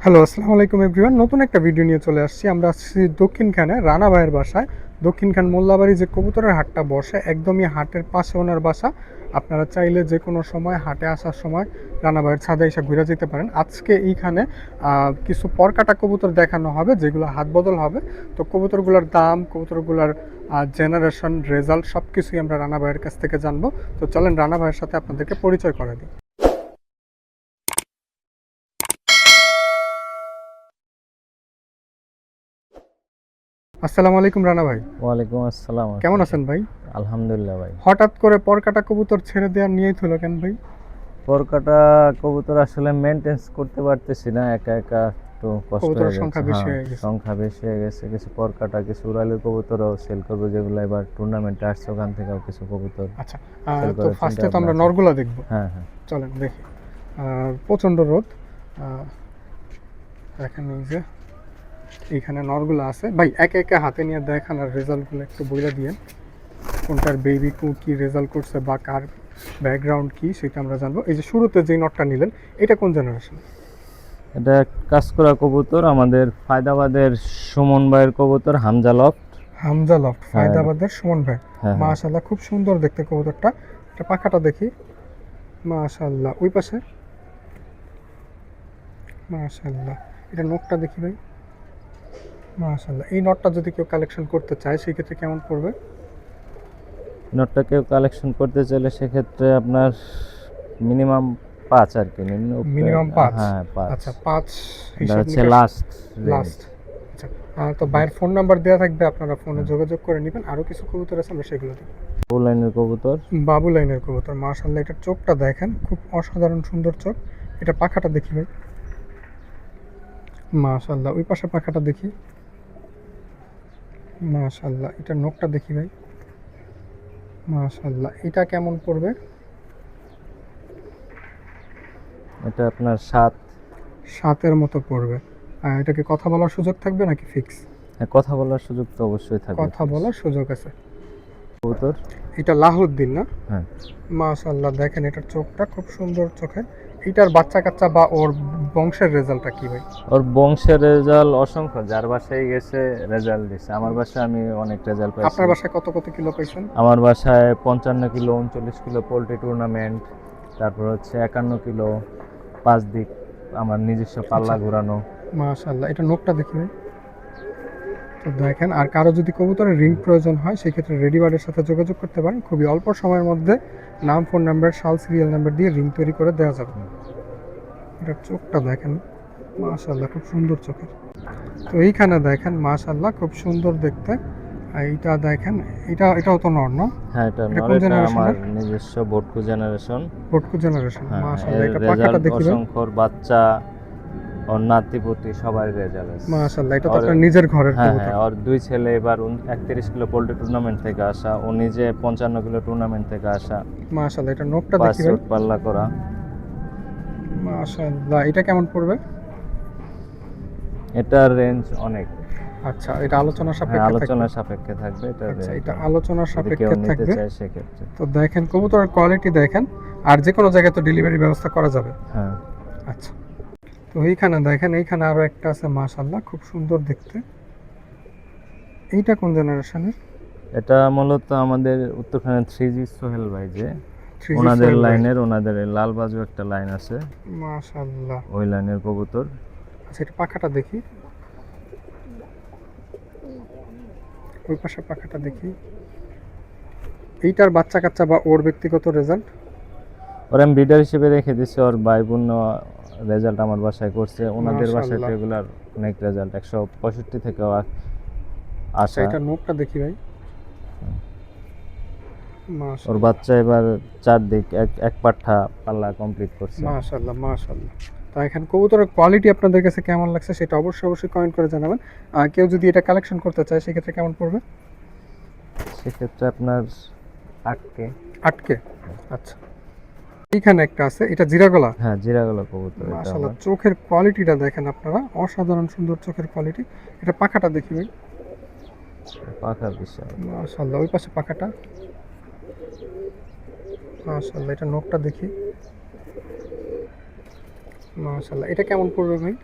Hello, আসসালামু আলাইকুম everyone. নতুন একটা ভিডিও নিয়ে চলে আসছি। আমরা আসছি দক্ষিণখানে রানা ভাইয়ের বাসায়। দক্ষিণখান মোল্লাবাড়ি যে কবুতরের হাটটা বসে, একদমই হাটের পাশে ওনার বাসা। আপনারা চাইলে যে কোনো সময় হাটে আসার সময় রানা ভাইয়ের ছাদে এসে ঘুরে যেতে পারেন। আজকে এইখানে কিছু পরকাটা কবুতর দেখানো হবে, যেগুলো হাত বদল হবে। তো কবুতরগুলোর দাম, কবুতরগুলোর জেনারেশন, রেজাল্ট সব কিছুই আমরা রানা ভাইয়ের কাছ থেকে জানবো। তো চলেন রানা ভাইয়ের সাথে আপনাদেরকে পরিচয় করে দিই। আসসালামু আলাইকুম রানা ভাই। ওয়ালাইকুম আসসালাম। কেমন আছেন ভাই? আলহামদুলিল্লাহ ভাই। হঠাৎ করে পরকাটা কবুতর ছেড়ে দেওয়ার নিয়ত হলো কেন ভাই? পরকাটা কবুতর আসলে মেনটেন্স করতে পারতেছি না, একা একা একটু কষ্ট কবুতরের হয়ে যাচ্ছে। সংখ্যা বেশি হ্যাঁ, হয়ে গেছে। সংখ্যা বেশি হয়ে গেছে। কিছু পরকাটা, কিছু উড়ালের কবুতরও সেল করবো, যেগুলো এবার টুর্নামেন্টে আসছে, ওখান থেকেও কিছু কবুতর আচ্ছা, সেল তো করার চিন্তা ফার্স্টে তো ভাবনা আমরা আছে। নরগুলা দেখব। হ্যাঁ হ্যাঁ। চলেন দেখি। প্রচণ্ড রোদ। আহ, দেখেন এই যে এইখানে নরগুলো আছে ভাই, একে একে হাতে নিয়ে দেখান আর রেজাল্টগুলো একটু বলে দিয়েন। কোনটার বেবি কি রেজাল্ট করছে বা কার ব্যাকগ্রাউন্ড কি সেটা আমরা জানবো। এই যে শুরুতে যে নটটা নিলেন, এটা কোন জেনারেশন? এটা কাজ করা কবুতর, আমাদের ফায়দাবাদের সুমন ভাইয়ের কবুতর, হামজা লফট। হামজা লফট, হ্যাঁ ফায়দাবাদের সুমন ভাই। হ্যাঁ হ্যাঁ। মাশাআল্লাহ, খুব সুন্দর দেখতে কবুতরটা। এটা পাখাটা দেখি। মাশাআল্লাহ, ওই পাশে। মাশাআল্লাহ, এটা নখটা দেখি ভাই। মাশাআল্লাহ, এই নটটা যদি কেউ কালেকশন করতে চায় সেক্ষেত্রে কেমন পড়বে? নোটটা কেউ কালেকশন করতে চাইলে সেক্ষেত্রে আপনার মিনিমাম 5 আর কি, নিম্ন মিনিমাম 5। হ্যাঁ 5। আচ্ছা, 5 এটা হিসাব হচ্ছে নিকাশ লাস্ট রেঞ্জ। লাস্ট। আচ্ছা, তো ভাইয়ের ফোন নাম্বার দেওয়া থাকবে, আপনারা ফোনে যোগাযোগ করে নেবেন। আরও কিছু কবুতর আছে, আমরা সেগুলো দিই। ফুল লাইনের কবুতর। বাবু লাইনের কবুতর, মাশাআল্লাহ, এটার চোখটা দেখেন, খুব অসাধারণ সুন্দর চোখ। এটা পাখাটা দেখি ভাই। মাশাআল্লাহ, ওই পাশে পাখাটা দেখি। মাশাআল্লাহ, এটার নখটা দেখি ভাই। মাশাআল্লাহ, এটা কেমন পড়বে? এটা আপনার 7। 7-এর মতো পড়বে। এটাকে কথা বলার সুযোগ থাকবে নাকি ফিক্স? হ্যাঁ, কথা বলার সুযোগ তো অবশ্যই থাকবে। কথা বলার সুযোগ আছে। কবুতর। এটা লাহুদ্দিন না? হ্যাঁ। মাশাআল্লাহ, দেখেন এটার চোখটা খুব সুন্দর চোখের। এটার বাচ্চা কাচ্চা বা ওর বংশের রেজাল্টটা কি ভাই? ওর বংশের রেজাল্ট অসংখ্য, যার বাসায় গেছে রেজাল্ট দিছে। আমার বাসায় আমি অনেক রেজাল্ট পাইছি। আপনার বাসায় কত কত কিলো পাইছেন? আমার বাসায় 55 কিলো, 39 কিলো পোল্ট্রি টুর্নামেন্ট, তারপর হচ্ছে 51 কিলো 5 দিক আমার নিজস্ব পাল্লা ঘোরানো। মাশাআল্লাহ, এটা নখটা দেখি ভাই। তো দেখেন, আর কারো যদি কবুতরের রিং প্রয়োজন হয় সেক্ষেত্রে রেডি বার্ডের সাথে যোগাযোগ করতে পারেন। খুবই অল্প সময়ের মধ্যে নাম, ফোন নাম্বার, সাল, সিরিয়াল নাম্বার দিয়ে রিং তৈরি করে দেওয়া যাবে। এটার চোখটা দেখেন, মাশাআল্লাহ, খুব সুন্দর চোখের। তো এইখানে দেখেন, মাশাআল্লাহ, খুব সুন্দর দেখতে। আর এইটা দেখেন, এটাও তো নর না? হ্যাঁ, এটা এটা নর, কোন এটা আমার জেনারেশনের? নিজস্ব ভটকু জেনারেশন। ভটকু জেনারেশন, হ্যাঁ, মাশাআল্লাহ, এর এটা পাখাটা রেজাল্ট দেখি ভাই। অসংখ্য, বাচ্চা, ওর নাতিপুতি সবার রেজাল্ট আছে। মাশাআল্লাহ, এটা তো ওর আপনার নিজের ঘরের হ্যাঁ কবুতর। হ্যাঁ, ওর 2 ছেলে এবার 31 কিলো পোল্ট্রি টুর্নামেন্ট থেকে আসা, ও নিজে 55 কিলো টুর্নামেন্ট থেকে আসা। মাশাআল্লাহ, এটা নখটা 5 দেখি ভাই। চোট পাল্লা করা। মাশাআল্লাহ, এটা কেমন পড়বে? এটার রেঞ্জ অনেক। আচ্ছা, এটা আলোচনা হ্যাঁ, সাপেক্ষে থাকবে। আলোচনার সাপেক্ষে থাকবে এটার আচ্ছা, রেঞ্জ। এটা আলোচনার যদি কেউ সাপেক্ষে নিতে থাকবে। চায় সেক্ষেত্রে। তো দেখেন কবুতরের কোয়ালিটি দেখেন, আর যে কোনো জায়গায় তো ডেলিভারি ব্যবস্থা করা যাবে। হ্যাঁ। আচ্ছা, তো এইখানে দেখেন, এইখানে আরো একটা আছে, মাশাআল্লাহ, খুব সুন্দর দেখতে। এইটা কোন জেনারেশনের? এটা মূলত আমাদের উত্তরখানের 3G সোহেল ভাই, যে 3G ওনাদের সোহেল ভাই। লাইনের, ওনাদের লালবাজু একটা লাইন আছে, মাশাআল্লাহ। ওই লাইনের কবুতর। আচ্ছা, এটা পাখাটা দেখি। ওই পাশে পাখাটা দেখি। এইটার বাচ্চা কাচ্চা বা ওর ব্যক্তিগত রেজাল্ট? ওর আমি ব্রিডার হিসেবে রেখে দিচ্ছি, ওর ভাই বোন রেজাল্ট আমার বাসায় করছে, ওনাদের বাসায় মাশাআল্লাহ। রেগুলার অনেক রেজাল্ট, 165 থেকেও আচ্ছা, আসা। এটা নোকটা দেখি ভাই। ওর মাশাআল্লাহ, বাচ্চা এবার 4 দিক এক পাঠা পাল্লা কমপ্লিট করছে। মাশাআল্লাহ, মাশাআল্লাহ। তো এখানে কবুতরের কোয়ালিটি আপনাদের কাছে কেমন লাগছে সেটা অবশ্যই অবশ্যই কমেন্ট করে জানাবেন। আর কেউ যদি এটা কালেকশন করতে চায় সেক্ষেত্রে কেমন পড়বে? সেক্ষেত্রে আপনার 8K। 8K। আচ্ছা, এইখানে একটা আছে, এটা জিরা গলা। হ্যাঁ, জিরাগলা কবুতর এটা মাশাআল্লাহ, আমার। চোখের কোয়ালিটিটা দেখেন আপনারা, অসাধারণ সুন্দর চোখের কোয়ালিটি। এটা পাখাটা দেখি ভাই। পাখা বিশাল। মাশাআল্লাহ, ওই পাশে পাখাটা। মাশাআল্লাহ, এটা নখটা দেখি। মাশাআল্লাহ, এটা কেমন পড়বে ভাই?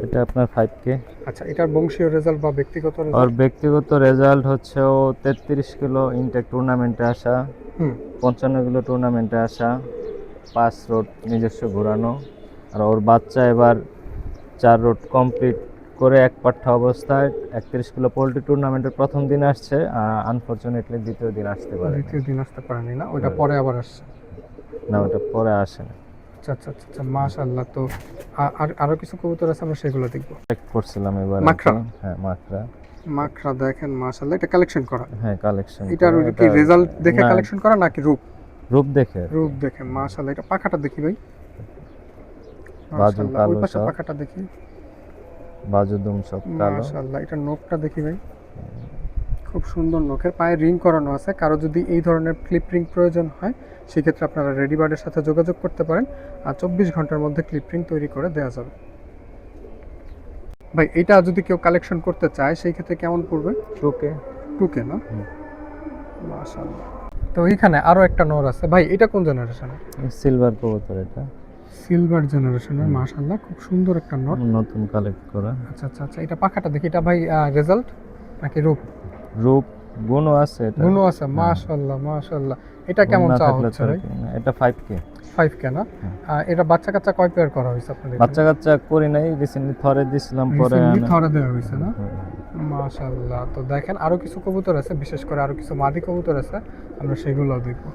এটা আপনার 5K। আচ্ছা, এটার বংশীয় রেজাল্ট বা ব্যক্তিগত ওর রেজাল্ট? ব্যক্তিগত রেজাল্ট হচ্ছে ও 33 কিলো ইনটেক টুর্নামেন্টে আসা, হুম 55 কিলো টুর্নামেন্টে আসা, 5 রোড নিজস্ব ঘোরানো। আর ওর বাচ্চা এবার 4 রোড কমপ্লিট করে এক পাঠ্যা অবস্থায় 31 কিলো পোল্ট্রি টুর্নামেন্টের প্রথম দিন আসছে, আনফরচুনেটলি দ্বিতীয় দিন আসতে পারে দ্বিতীয় দিন আসতে পারেনি না, ওইটা হ্যাঁ। পরে আবার আসছে। না, ওটা পরে আসে না। আচ্ছা আচ্ছা আচ্ছা আচ্ছা, মাশাআল্লাহ। তো আর আরো কিছু কবুতর আছে, আমরা সেগুলো দেখবো। চেক করছিলাম এবার মাকড়া? হ্যাঁ মাকড়া। মাকড়া দেখেন মাশাআল্লাহ, এটা কালেকশন করা? হ্যাঁ কালেকশন। এটার ওই কি রেজাল্ট দেখে না, কালেকশন করা নাকি রূপ? রূপ দেখে। রূপ দেখে মাশাআল্লাহ। এটা পাখাটা দেখি ভাই। বাজু মাশাআল্লাহ, কালো ওই পাশে সব, পাখাটা দেখি। বাজু দুম সব কালো। মাশাআল্লাহ, এটা নখটা দেখি ভাই, খুব সুন্দর নখের, পায়ে রিং করানো আছে। কারো যদি এই ধরনের ক্লিপ রিং প্রয়োজন হয় সেক্ষেত্রে আপনারা রেডি বার্ডের সাথে যোগাযোগ করতে পারেন, আর 24 ঘন্টার মধ্যে ক্লিপ রিং তৈরি করে দেওয়া যাবে। ভাই এটা যদি কেউ কালেকশন করতে চায় সেই ক্ষেত্রে কেমন পড়বে? টুকে। টুকে না? হুম। মাশাআল্লাহ। তো এইখানে আরো একটা নর আছে ভাই, এটা কোন জেনারেশনের? সিলভার কবুতর এটা, সিলভার জেনারেশনের। মাশাআল্লাহ, খুব সুন্দর একটা নর। নতুন কালেক্ট করা। আচ্ছা আচ্ছা আচ্ছা, এটা পাখাটা দেখি। এটা ভাই রেজাল্ট নাকি রূপ? রূপ গুণও আছে এটা। গুণ আছে, মাশাআল্লাহ মাশাআল্লাহ। এটা কেমন গুণ না চাওয়া থাকলে হচ্ছে তো আর ভাই? কি না। এটা 5K। 5 কেনা? এটা বাচ্চা কাচ্চা কয় পেয়ার করা হয়েছে আপনাদের? বাচ্চা কাচ্চা করি নাই, রিসেন্টলি থরে দিছিলাম, পরে থরে দেওয়া হয়েছে না? মাশাআল্লাহ। তো দেখেন আরো কিছু কবুতর আছে, বিশেষ করে আরো কিছু মাদি কবুতর আছে, আমরা সেগুলো দেখবো।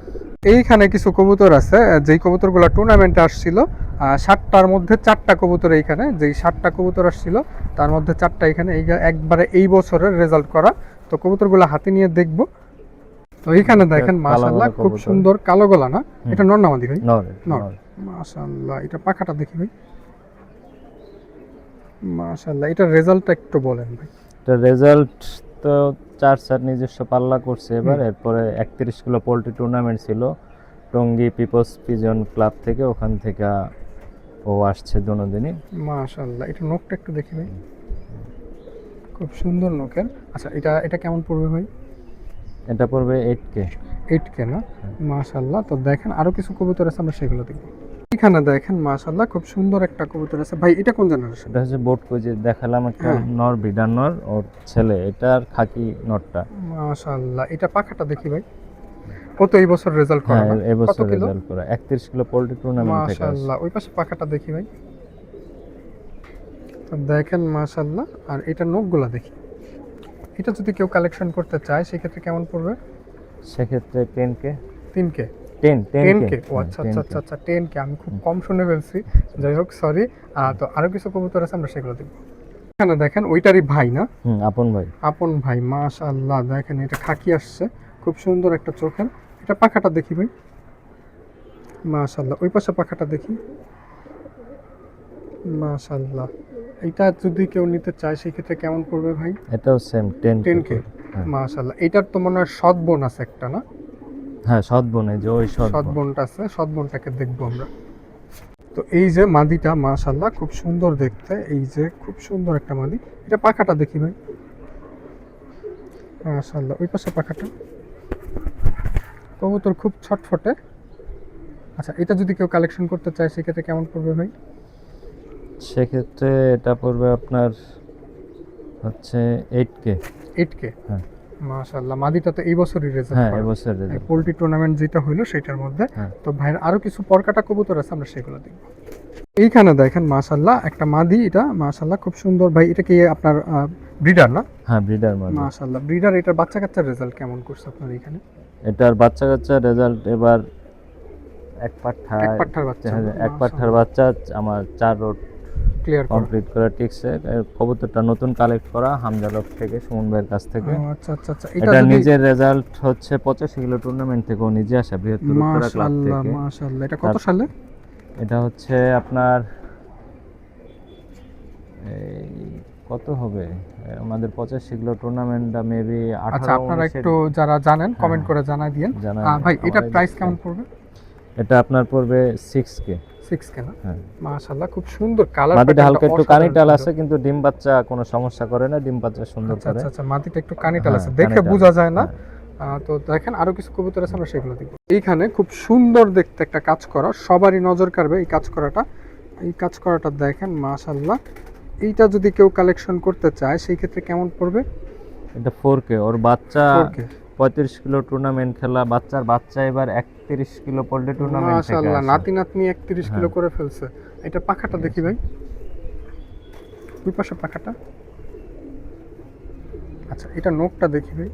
এইখানে কিছু কবুতর আছে, যেই কবুতরগুলো টুর্নামেন্টে আসছিল। 60টার মধ্যে 4টা কবুতর এইখানে, যেই 60টা কবুতর আসছিল তার মধ্যে 4টা এখানে একবারে এই বছরের রেজাল্ট করা। তো কবুতরগুলো হাতে নিয়ে দেখবো। তো এইখানে দেখেন মাশাআল্লাহ, খুব সুন্দর কালো গলা না? এটা নর না মাদি ভাই? নর। নর। মাশাআল্লাহ, এটা পাখাটা দেখি ভাই। মাশাআল্লাহ, এটা রেজাল্টটা একটু বলেন ভাই। এটা রেজাল্ট তো 4 নিজস্ব পাল্লা করছে এবার। এরপরে 31 কিলো পোল্ট্রি টুর্নামেন্ট ছিল টঙ্গী পিপলস পিজন ক্লাব থেকে, ওখান থেকে ও আসছে দুদিনই। মাশাআল্লাহ, এটা নখটা একটু দেখি ভাই, খুব সুন্দর নখের। আচ্ছা, এটা কেমন পড়বে ভাই? এটা পড়বে 8K। 8K না? মাশাআল্লাহ। তো দেখেন আরো কিছু কবুতর আছে, আমরা সেগুলো দেখব। এখানে দেখেন মাশাআল্লাহ, খুব সুন্দর একটা কবুতর আছে ভাই। এটা কোন জেনারেশন? এটা হচ্ছে বোট কই যে দেখালাম একটা নর, বিডার নর, ওর ছেলে। এটার খাকি নরটা। মাশাআল্লাহ, এটা পাখাটা দেখি ভাই। কত এই বছর রেজাল্ট করা? হ্যাঁ এই কত বছর কিলো? রেজাল্ট করা 31 কিলো পোল্ট্রি টুর্নামেন্ট থেকে আসছে। মাশাআল্লাহ, ওই পাশে পাখাটা দেখি ভাই। তো দেখেন মাশাআল্লাহ, আর এটা নখগুলা দেখি। এটা যদি কেউ কালেকশন করতে চায় সেক্ষেত্রে কেমন পড়বে? সেক্ষেত্রে 10K। 3K? 10K। ও আচ্ছা আচ্ছা আচ্ছা আচ্ছা, 10K। আমি খুব কম শুনে ফেলছি, যাই হোক সরি। তো আরো কিছু কবুতর আছে, আমরা সেগুলো দেখব। এখানে দেখেন ওইটারই ভাই না? আপন ভাই। আপন ভাই, মাশাআল্লাহ। দেখেন এটা খাকি আসছে, খুব সুন্দর একটা চোখের। এটা পাখাটা দেখি ভাই। মাশাআল্লাহ, ওই পাশে পাখাটা দেখি। মাশাআল্লাহ, এটা যদি কেউ নিতে চায় সেই ক্ষেত্রে কেমন পড়বে ভাই? এটাও সেম 10K। মাশাআল্লাহ, এটার তো মনে হয় সৎ বোন আছে একটা না? হ্যাঁ সৎ বোন, এই যে ওই সৎ সৎ বোন। বোনটা আছে, সৎ বোনটাকে দেখবো আমরা। তো এই যে মাদিটা মাশাআল্লাহ, খুব সুন্দর দেখতে। এই যে খুব সুন্দর একটা মাদি। এটা পাখাটা দেখি ভাই। মাশাআল্লাহ, ওই পাশে পাখাটা। কবুতর খুব ছটফটে। আচ্ছা, এটা যদি কেউ কালেকশন করতে চায় সেক্ষেত্রে কেমন পড়বে ভাই? সেক্ষেত্রে এটা পড়বে আপনার হচ্ছে 8K। 8K? হ্যাঁ। মাশাআল্লাহ, মাদিটা তো এই বছরই রেজাল্ট হ্যাঁ করা। এবছর রেজাল্ট। পোল্ট্রি টুর্নামেন্ট যেটা হইলো সেটার মধ্যে। হ্যাঁ। তো ভাইয়ের আরো কিছু পরকাটা কবুতর আছে, আমরা সেগুলো দেখব। এইখানে দেখেন মাশাআল্লাহ, একটা মাদি। এটা মাশাআল্লাহ খুব সুন্দর ভাই। এটা কি আপনার ব্রিডার না? হ্যাঁ ব্রিডার মাদি। মাশাআল্লাহ, ব্রিডার। এটার বাচ্চা কাচ্চার রেজাল্ট কেমন করছে আপনার এখানে? এটার বাচ্চা কাচ্চা রেজাল্ট এবার এক পাঠা, এক পাঠার বাচ্চা? এক পাঠার বাচ্চা আমার 4 রোড ক্লিয়ার কমপ্লিট করা টিকছে। কবুতরটা নতুন কালেক্ট করা হামজালক থেকে, সুমন ভাইয়ের কাছ থেকে। আচ্ছা আচ্ছা আচ্ছা, এটা নিজের রেজাল্ট হচ্ছে 85 কিলো টুর্নামেন্ট থেকে ও নিজে আসা, বৃহত্তর উত্তরা ক্লাব মাশাআল্লাহ থেকে। মাশাআল্লাহ, এটা কত সালে? এটা হচ্ছে আপনার এই কত হবে আমাদের 85 কিলো টুর্নামেন্টটা মেবি 18। আচ্ছা, আপনারা একটু যারা জানেন কমেন্ট করে জানাই দিয়েন। ভাই এটা প্রাইস কেমন পড়বে? এটা আপনার পড়বে 6K। 6K না? হ্যাঁ মাশাআল্লাহ, খুব সুন্দর কালার। মাদিটা হালকা একটু কানিটাল আছে, কিন্তু ডিম বাচ্চা কোনো সমস্যা করে না, ডিম বাচ্চা সুন্দর আচ্ছা করে। আচ্ছা আচ্ছা, মাদিটা একটু কানিটাল আছে, হ্যাঁ, দেখে কানিটাল। বোঝা যায় না। তো দেখেন আরো কিছু কবুতর আছে, আমরা সেগুলো দেখব। এইখানে খুব সুন্দর দেখতে একটা কাজ করা, সবারই নজর কাড়বে এই কাজ করাটা। এই কাজ করাটা দেখেন মাশাআল্লাহ, এইটা যদি কেউ কালেকশন করতে চায় সেই ক্ষেত্রে কেমন পড়বে? এটা 4K, ওর বাচ্চা 4K 35 কিলো টুর্নামেন্ট খেলা, বাচ্চা এবার 31 কিলো পোল্ট্রি টুর্নামেন্ট থেকে মাশাআল্লাহ, আসে। নাতি নাতনি 31 কিলো হ্যাঁ। করে ফেলছে। এটা পাখাটা দেখি ভাই, ওই পাশে পাখাটা। আচ্ছা, এটা নখটা দেখি ভাই,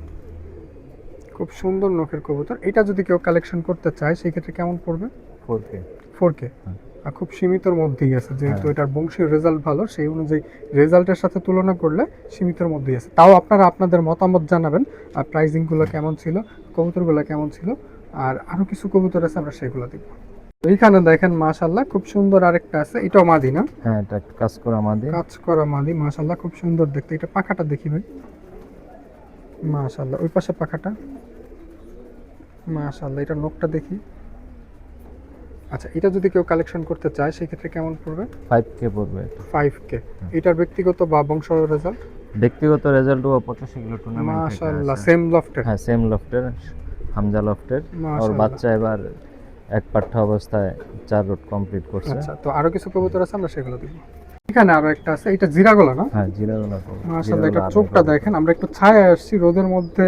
খুব সুন্দর নখের কবুতর। এটা যদি কেউ কালেকশন করতে চায় সেই ক্ষেত্রে কেমন পড়বে? 4K। 4K হ্যাঁ। আর খুব সীমিতর মধ্যেই আছে, যেহেতু হ্যাঁ। এটার বংশীয় রেজাল্ট ভালো সেই অনুযায়ী রেজাল্টের সাথে তুলনা করলে সীমিতর মধ্যেই আছে। তাও আপনারা আপনাদের মতামত জানাবেন, আর প্রাইজিংগুলো কেমন ছিল, কবুতরগুলো কেমন ছিল, আর আরও কিছু কবুতর আছে আমরা সেগুলো দেখব। এইখানে দেখেন মাশাআল্লাহ খুব সুন্দর আরেকটা আছে, এটাও মাদি না? হ্যাঁ, এটা একটা কাজ করা আমাদের। কাজ করা মাদি, মাশাআল্লাহ খুব সুন্দর দেখতে। এটা পাখাটা দেখি ভাই, মাশাআল্লাহ ওই পাশে পাখাটা, মাশাআল্লাহ এটা নখটা দেখি। আচ্ছা, এটা যদি কেউ কালেকশন করতে চায় সেই ক্ষেত্রে কেমন পড়বে? 5K পড়বে এটা। 5K। এটার ব্যক্তিগত বা বংশ রেজাল্ট? ব্যক্তিগত রেজাল্টও 85 কিলো টুর্নামেন্ট থেকে মাশাআল্লাহ, আসে। সেম লফটের? হ্যাঁ, সেম লফটের, হামজা লফটের। ওর মাশাআল্লাহ। বাচ্চা এবার এক পাঠ্য অবস্থায় 4 রোড কমপ্লিট করছে। আচ্ছা, তো আরো কিছু কবুতর আছে আমরা সেগুলো দেখব। এখানে আরো একটা আছে, এটা জিরাগলা না? হ্যাঁ, জিরাগোলা। মাশাআল্লাহ, এটা চোখটা দেখেন, আমরা একটু ছায়ায় আসছি, রোদের মধ্যে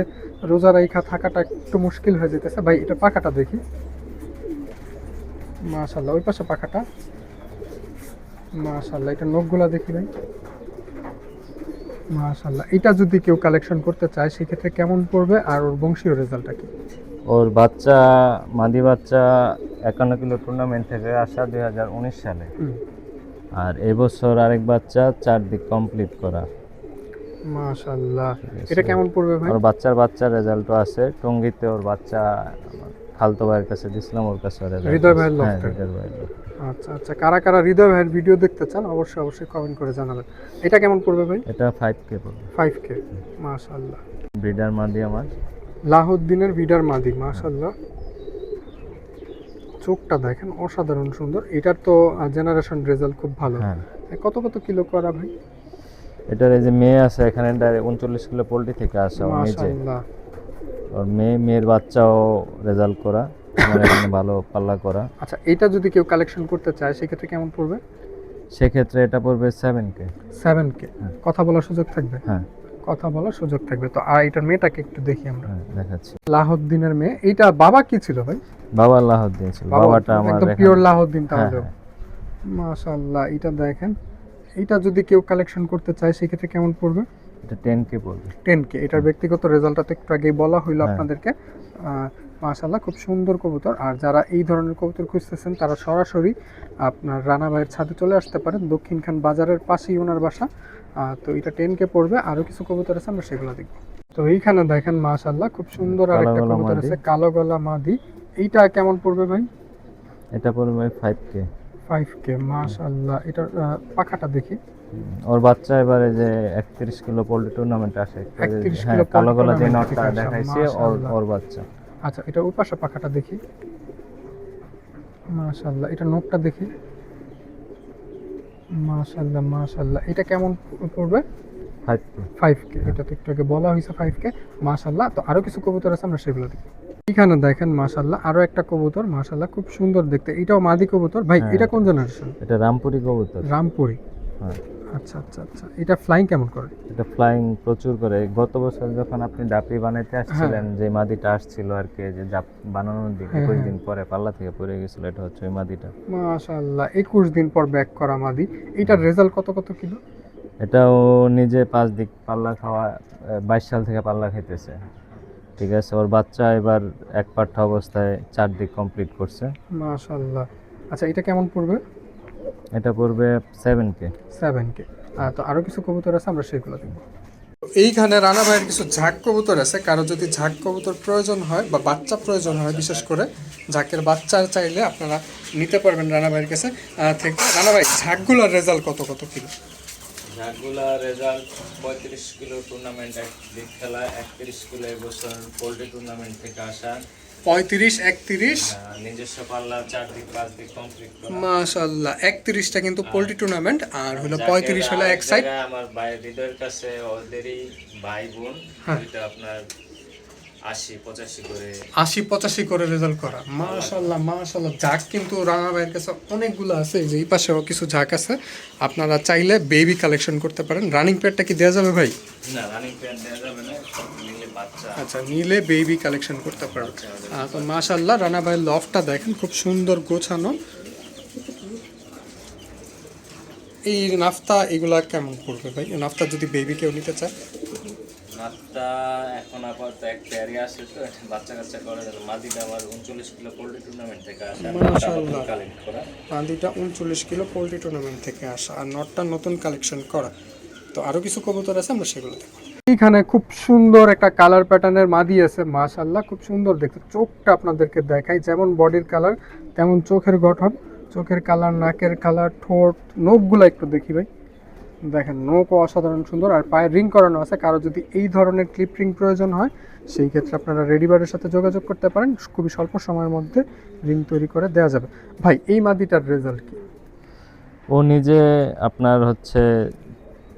রোজা রাইখা থাকাটা একটু মুশকিল হয়ে যেতেছে। ভাই এটা পাখাটা দেখি, মাশাআল্লাহ ওই পাশে পাখাটা, মাশাআল্লাহ এটা নখগুলা দেখি ভাই, মাশাআল্লাহ। এটা যদি কেউ কালেকশন করতে চায় সেই ক্ষেত্রে কেমন পড়বে, আর ওর বংশীয় রেজাল্টটা কি? ওর বাচ্চা, মাদি বাচ্চা 51 কিলো টুর্নামেন্ট থেকে আসা 2019 সালে। আর এবছর আরেক বাচ্চা 4 দিক কমপ্লিট করা। মাশাআল্লাহ, এটা কেমন পড়বে ভাই? ওর বাচ্চার রেজাল্টও আছে। টঙ্গীতে ওর বাচ্চা খালতো ভাইয়ের কাছে দিছিলাম, ওর কাছে রেজাল্ট। হৃদয় ভাইয়ের হ্যাঁ, লফটে? হৃদয় ভাইয়ের লফটে। আচ্ছা আচ্ছা, কারা কারা হৃদয় ভাইয়ের ভিডিও দেখতে চান অবশ্যই অবশ্যই কমেন্ট করে জানাবেন। এটা কেমন পড়বে ভাই? এটা 5K পড়বে। 5K, মাশাআল্লাহ। ব্রিডার মাদি আমার। লাহুদ্দিনের বিডার মাদি, মাশাআল্লাহ। চোখটা দেখেন অসাধারণ সুন্দর। এটার তো জেনারেশন রেজাল্ট খুব ভালো। হ্যাঁ, কত কত কিলো করা ভাই? এটার এই যে মেয়ে আছে এখানে, 39 কিলো পোল্ট্রি থেকে আসা ও নিজে। মাশাআল্লাহ। ওর মেয়ের বাচ্চাও রেজাল্ট করা, আমার এখানে ভালো পাল্লা করা। আচ্ছা, এটা যদি কেউ কালেকশন করতে চায় সেক্ষেত্রে কেমন পড়বে? সেক্ষেত্রে এটা পড়বে 7K। 7K। হ্যাঁ। কথা বলার সুযোগ থাকবে? হ্যাঁ, কথা বলার সুযোগ থাকবে। তো আর এটার মেয়েটাকে একটু দেখি আমরা। হ্যাঁ, দেখাচ্ছি। লাহুদ্দিনের মেয়ে। এইটা বাবা কি ছিল ভাই? বাবা আল্লাহ দিয়েছিল, বাবাটা আমার একদম এখানে- পিওর লাহুদ্দিন হ্যাঁ, তাহলে। হ্যাঁ। মাশাআল্লাহ, এটা দেখেন। এটা যদি কেউ কালেকশন করতে চায় সেক্ষেত্রে কেমন পড়বে? এটা 10K পড়বে। 10K। এটার ব্যক্তিগত রেজাল্টটা তো একটু আগেই বলা হইলো হ্যাঁ। আপনাদেরকে। মাশাআল্লাহ খুব সুন্দর কবুতর। আর যারা এই ধরনের কবুতর খুঁজতেছেন তারা সরাসরি আপনার রানা ভাইয়ের ছাদে চলে আসতে পারেন, দক্ষিণখান বাজারের পাশেই ওনার বাসা। তো এটা 10K পড়বে। আরও কিছু কবুতর আছে আমরা সেগুলো দেখব। তো এইখানে দেখেন মাশাআল্লাহ খুব সুন্দর আরেকটা কালো গলা কবুতর মাদি। আছে, কালো গলা মাদি। এইটা কেমন পড়বে ভাই? এটা পড়বে 5K। 5K, মাশাআল্লাহ। এটার পাখাটা দেখি, ওর বাচ্চা এবারে যে 31 কিলো পোল্ট্রি টুর্নামেন্টে আসে। 31 হ্যাঁ, কিলো কালো গলা যে tournament নটটা থেকে আসা, দেখাইছি মাশাআল্লাহ। ওর বাচ্চা। আচ্ছা, এটা ওই পাশে পাখাটা দেখি, মাশাআল্লাহ। এটা নখটা দেখি, মাশাআল্লাহ মাশাআল্লাহ। এটা কেমন পড়বে? 5K। 5K। এটা তো একটু আগে বলা হয়েছে 5K, মাশাআল্লাহ। তো আরো কিছু কবুতর আছে আমরা সেগুলো দেখি। এখানে দেখেন মাশাআল্লাহ আরো একটা কবুতর, মাশাআল্লাহ খুব সুন্দর দেখতে। এটাও মাদি কবুতর ভাই? হ্যাঁ। এটা কোন জেনারেশন? এটা রামপুরি কবুতর। রামপুরি। হ্যাঁ, আচ্ছা আচ্ছা আচ্ছা। এটা ফ্লাইং কেমন করে? এটা ফ্লাইং প্রচুর করে। গত বছর যখন আপনি ডাপি বানাইতে আসছিলেন, যে মাদিটা আসছিল আর কি, যে ডাপ বানানোর দিন হ্যাঁ, 21 হ্যাঁ। দিন পরে পাল্লা থেকে পড়ে গেছিল, এটা হচ্ছে ওই মাদিটা। মাশাআল্লাহ 21 দিন পর ব্যাক করা মাদি। এটার রেজাল্ট কত কত কিলো? এটাও নিজে 5 দিক পাল্লা খাওয়া, 22 সাল থেকে পাল্লা খাইতেছে। ঠিক আছে, ওর বাচ্চা এবার এক পাঠ্য অবস্থায় 4 দিক কমপ্লিট করছে। মাশাআল্লাহ। আচ্ছা, এটা কেমন পড়বে? এটা পড়বে 7K। 7K। তো আরো কিছু কবুতর আছে আমরা সেগুলো দেখব। এইখানে রানা ভাইয়ের কিছু ঝাঁক কবুতর আছে। কারো যদি ঝাঁক কবুতর প্রয়োজন হয় বা বাচ্চা প্রয়োজন হয়, বিশেষ করে ঝাঁকের বাচ্চা চাইলে আপনারা নিতে পারবেন রানা ভাইয়ের কাছে থেকে। রানা ভাই, ঝাঁকগুলোর রেজাল্ট কত কত কিলো? ঝাঁকগুলা রেজাল্ট 35 কিলো টুর্নামেন্ট এক দিক খেলা, 31 কিলো এবছর পোল্ট্রি টুর্নামেন্ট থেকে আসা। 35, 31। নিজস্ব পাল্লা 4 দিক 5 দিক কমপ্লিট করা। মাশাআল্লাহ, 31টা কিন্তু পোল্ট্রি টুর্নামেন্ট, আর হলো 35 হলো এক সাইড। আমার ভাই হৃদয়ের কাছে ওদেরই ভাই বোন, হ্যাঁ। এটা আপনার 80-85 করে 80-85 করে রেজাল্ট করা, মাশাআল্লাহ মাশাআল্লাহ। ঝাঁক কিন্তু রানা ভাইয়ের কাছে অনেকগুলো আছে, এই যে এই পাশেও কিছু ঝাঁক আছে, আপনারা চাইলে বেবি কালেকশন করতে পারেন। রানিং প্যাডটা কি দেওয়া যাবে ভাই? না, রানিং প্যান্ট দেওয়া যাবে না, সব নিলে বাচ্চা। আচ্ছা, নিলে বেবি কালেকশন করতে পারেন। তো মাশাআল্লাহ রানা ভাইয়ের লফটটা দেখেন খুব সুন্দর গোছানো। এই নাফতা এগুলা কেমন পড়বে ভাই? এই নাফতা যদি বেবি কেউ নিতে চায়? মাত্রা এখন আপাতত এক পেয়ারই আসে, তো এটা বাচ্চা কাচ্চা করে যাবে। মাদিটা আমার 39 কিলো পোল্ট্রি টুর্নামেন্ট থেকে আসা, মাশাআল্লাহ। কালেক্ট করা। মাদিটা 39 কিলো পোল্ট্রি টুর্নামেন্ট থেকে আসা, আর নটটা নতুন কালেকশন করা। তো আরো কিছু কবুতর আছে, আমরা সেগুলো দেখব। এইখানে খুব সুন্দর একটা কালার প্যাটার্নের মাদি আছে, মাশাআল্লাহ খুব সুন্দর দেখতে। চোখটা আপনাদেরকে দেখাই, যেমন বডির কালার তেমন চোখের গঠন, চোখের কালার, নাকের কালার, ঠোঁট, নখগুলো একটু দেখি ভাই, দেখেন নখও অসাধারণ সুন্দর। আর পায়ে রিং করানো আছে, কারো যদি এই ধরনের ক্লিপ রিং প্রয়োজন হয় সেই ক্ষেত্রে আপনারা রেডিবার্ডের সাথে যোগাযোগ করতে পারেন, খুবই স্বল্প সময়ের মধ্যে রিং তৈরি করে দেওয়া যাবে। ভাই এই মাদিটার রেজাল্ট কি? ও নিজে আপনার হচ্ছে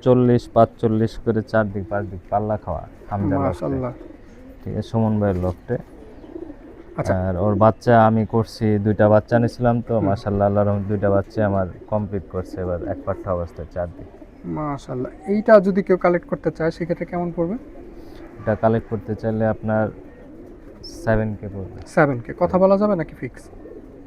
40-45 করে 4 দিক 5 দিক পাল্লা খাওয়া হামজা লফটে। মাশাআল্লাহ। ঠিক আছে, সুমন ভাইয়ের লফটে। আচ্ছা। আর ওর বাচ্চা আমি করছি, 2টা বাচ্চা নিয়েছিলাম, তো মাশাআল্লাহ আল্লাহর রহমতে 2টা বাচ্চা আমার কমপ্লিট করছে এবার এক পাঠা অবস্থায় 4 দিক। মাশাআল্লাহ। এইটা যদি কেউ কালেক্ট করতে চায় সেক্ষেত্রে কেমন পড়বে? এটা কালেক্ট করতে চাইলে আপনার 7K পড়বে। 7K। কথা বলা যাবে নাকি ফিক্স?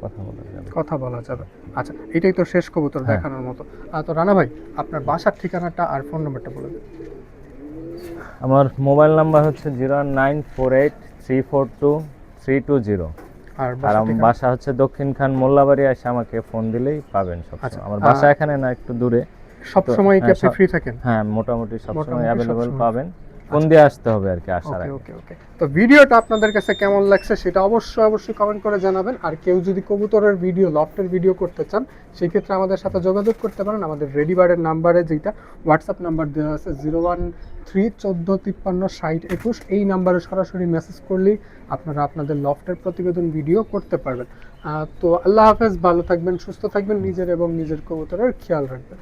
কথা বলা যাবে। কথা বলা যাবে। আচ্ছা, এটাই তো শেষ কবুতর হ্যাঁ। দেখানোর মতো। তো রানা ভাই আপনার বাসার ঠিকানাটা আর ফোন নাম্বারটা বলে দিন। আমার মোবাইল নাম্বার হচ্ছে 09483423320। আর আর বাসার আমার ঠিকানা? বাসা হচ্ছে দক্ষিণখান মোল্লাবাড়ি, এসে আমাকে ফোন দিলেই পাবেন সবসময়। আচ্ছা, আমার বাসা এখানে না, একটু দূরে। সব সময় কি হ্যাঁ, আপনি ফ্রি থাকেন? হ্যাঁ, মোটামুটি সবসময় মোটামুটি অ্যাভেলেবল সবসময়। পাবেন। ফোন দিয়ে আসতে হবে আর কি আসার ওকে আগে। ওকে ওকে। তো ভিডিওটা আপনাদের কাছে কেমন লাগছে সেটা অবশ্যই কমেন্ট করে জানাবেন। আর কেউ যদি কবুতরের ভিডিও, লফটের ভিডিও করতে চান সেই ক্ষেত্রে আমাদের সাথে যোগাযোগ করতে পারেন। আমাদের রেডিবার্ডের নাম্বারে, যেটা হোয়াটসঅ্যাপ নাম্বার দেওয়া আছে 01314536021, এই নাম্বারে সরাসরি মেসেজ করলেই আপনারা আপনাদের লফটের প্রতিবেদন ভিডিও করতে পারবেন। তো আল্লাহ হাফেজ, ভালো থাকবেন, সুস্থ থাকবেন, নিজের এবং নিজের কবুতরের খেয়াল রাখবেন।